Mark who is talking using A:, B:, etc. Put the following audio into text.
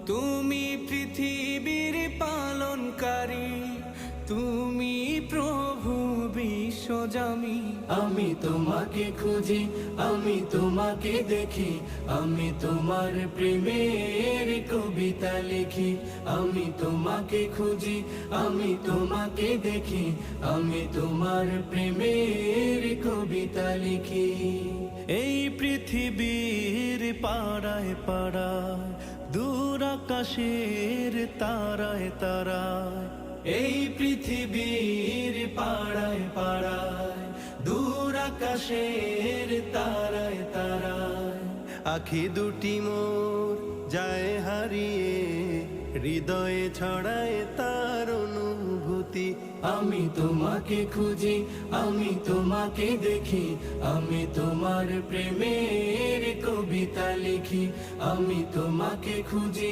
A: তুমি পৃথিবীর পালনকারী, তুমি প্রভু বিশ্বজামি।
B: আমি তোমাকে খুঁজি, আমি তোমাকে দেখি, আমি তোমার প্রেমের কবিতা লিখি। আমি তোমাকে খুঁজি, আমি তোমাকে দেখি, আমি তোমার প্রেমের কবিতা লিখি।
A: এই পৃথিবীর পাড়ায় পাড়ায়, দূর আকাশের তারায় তারায়,
B: এই পৃথিবীর পাড়ায় পাড়ায়, দূর আকাশের তারায় তারায়,
A: আখি দুটি মোর যায় হারিয়ে, হৃদয়ে ছড়ায় তার অনুভূতি।
B: আমি তোমাকে খুঁজি, আমি তোমাকে দেখি, আমি তোমার প্রেমের কবিতা লিখি। আমি তোমাকে খুঁজি।